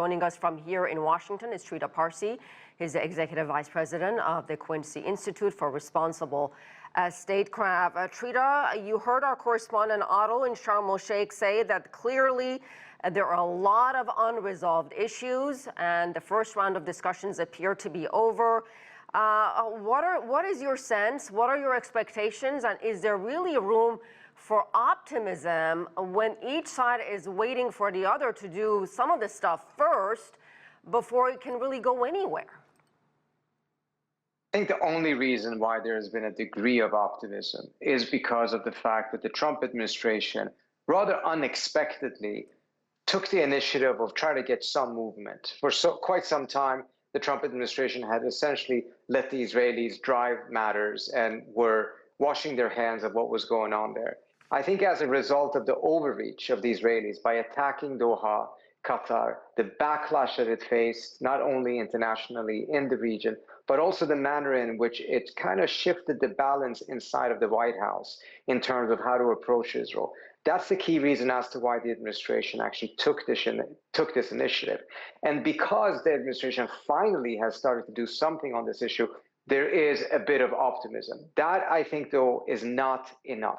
Joining us from here in Washington is Trita Parsi. He's the Executive Vice President of the Quincy Institute for Responsible Statecraft. Trita, you heard our correspondent Otto in Sharm el-Sheikh say that clearly there are a lot of unresolved issues and the first round of discussions appear to be over. What is your sense? What are your expectations? And is there really room for optimism when each side is waiting for the other to do some of this stuff first before it can really go anywhere? I think the only reason why there has been a degree of optimism is because of the fact that the Trump administration rather unexpectedly took the initiative of trying to get some movement. For quite some time, the Trump administration had essentially let the Israelis drive matters and were washing their hands of what was going on there. I think as a result of the overreach of the Israelis by attacking Doha, Qatar, the backlash that it faced, not only internationally in the region, but also the manner in which it kind of shifted the balance inside of the White House in terms of how to approach Israel. That's the key reason as to why the administration actually took this initiative. And because the administration finally has started to do something on this issue, there is a bit of optimism. That, I think, though, is not enough.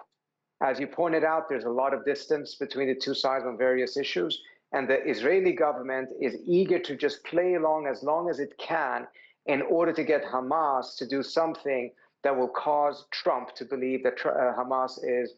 As you pointed out, there's a lot of distance between the two sides on various issues, and the Israeli government is eager to just play along as it can in order to get Hamas to do something that will cause Trump to believe that Hamas is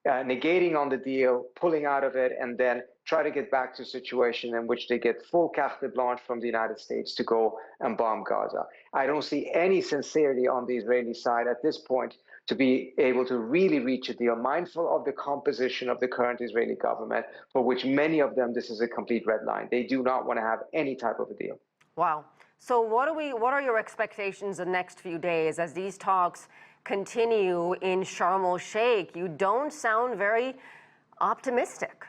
negating on the deal, pulling out of it, and then try to get back to a situation in which they get full carte blanche from the United States to go and bomb Gaza. I don't see any sincerity on the Israeli side at this point to be able to really reach a deal, mindful of the composition of the current Israeli government, for which many of them, this is a complete red line. They do not want to have any type of a deal. Wow. So what are your expectations the next few days as these talks continue in Sharm el-Sheikh? You don't sound very optimistic.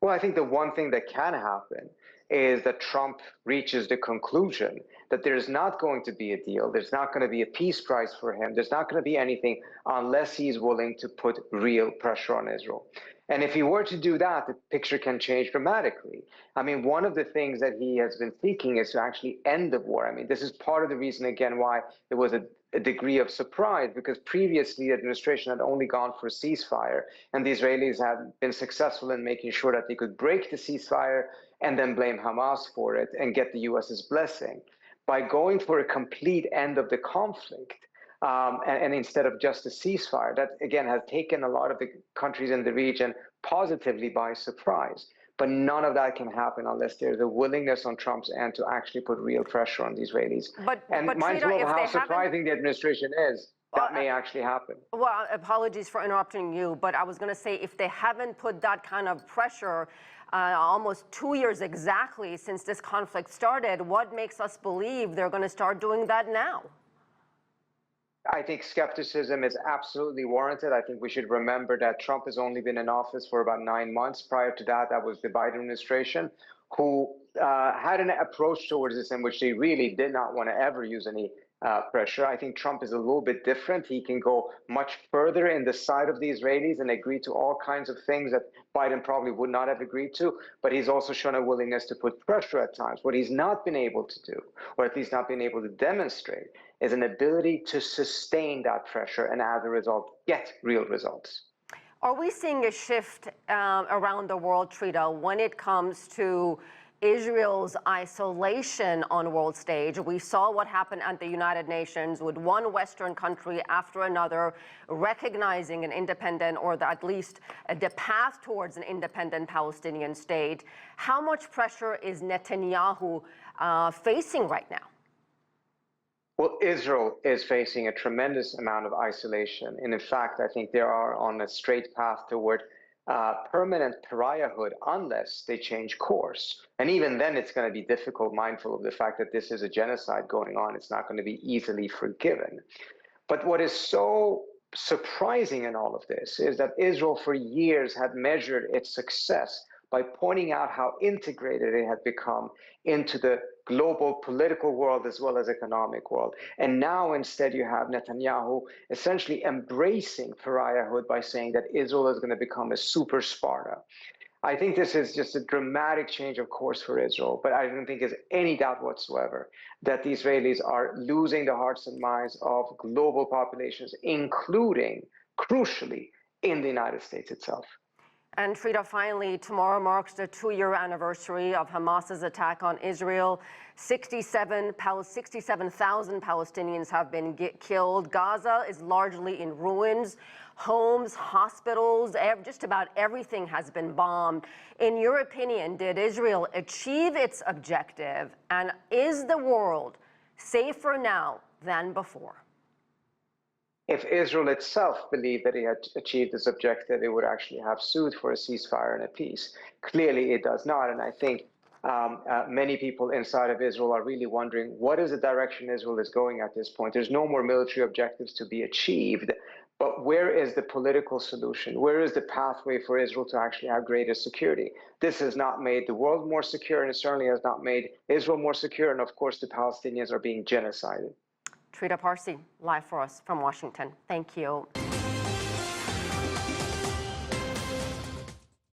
Well, I think the one thing that can happen is that Trump reaches the conclusion that there's not going to be a deal, there's not going to be a peace prize for him, there's not going to be anything unless he's willing to put real pressure on Israel. And if he were to do that, the picture can change dramatically. I mean, one of the things that he has been seeking is to actually end the war. I mean, this is part of the reason, again, why there was a degree of surprise, because previously the administration had only gone for a ceasefire, and the Israelis had been successful in making sure that they could break the ceasefire and then blame Hamas for it and get the US's blessing. By going for a complete end of the conflict, and instead of just a ceasefire, that again has taken a lot of the countries in the region positively by surprise. But none of that can happen unless there's a willingness on Trump's end to actually put real pressure on the Israelis. But mindful of how surprising the administration is, that may actually happen. Well, apologies for interrupting you, but I was going to say, if they haven't put that kind of pressure almost 2 years exactly since this conflict started, what makes us believe they're going to start doing that now? I think skepticism is absolutely warranted. I think we should remember that Trump has only been in office for about 9 months. Prior to that, that was the Biden administration, who had an approach towards this in which they really did not want to ever use any pressure. I think Trump is a little bit different. He can go much further in the side of the Israelis and agree to all kinds of things that Biden probably would not have agreed to, but he's also shown a willingness to put pressure at times. What he's not been able to do, or at least not been able to demonstrate, is an ability to sustain that pressure and as a result get real results. Are we seeing a shift around the world, Trita, when it comes to Israel's isolation on world stage? We saw what happened at the United Nations with one Western country after another recognizing an independent, or at least the path towards an independent Palestinian state. How much pressure is Netanyahu facing right now? Well, Israel is facing a tremendous amount of isolation. And in fact, I think they are on a straight path toward permanent pariahhood unless they change course. And even then, it's going to be difficult, mindful of the fact that this is a genocide going on. It's not going to be easily forgiven. But what is so surprising in all of this is that Israel for years had measured its success by pointing out how integrated it had become into the global political world as well as economic world. And now instead you have Netanyahu essentially embracing pariahhood by saying that Israel is going to become a super Sparta. I think this is just a dramatic change of course for Israel, but I don't think there's any doubt whatsoever that the Israelis are losing the hearts and minds of global populations, including, crucially, in the United States itself. And Trita, finally, tomorrow marks the 2-year anniversary of Hamas's attack on Israel. 67,000 Palestinians have been killed. Gaza is largely in ruins. Homes, hospitals, just about everything has been bombed. In your opinion, did Israel achieve its objective? And is the world safer now than before? If Israel itself believed that it had achieved its objective, it would actually have sued for a ceasefire and a peace. Clearly, it does not. And I think many people inside of Israel are really wondering, what is the direction Israel is going at this point? There's no more military objectives to be achieved. But where is the political solution? Where is the pathway for Israel to actually have greater security? This has not made the world more secure, and it certainly has not made Israel more secure. And of course, the Palestinians are being genocided. Trita Parsi, live for us from Washington. Thank you.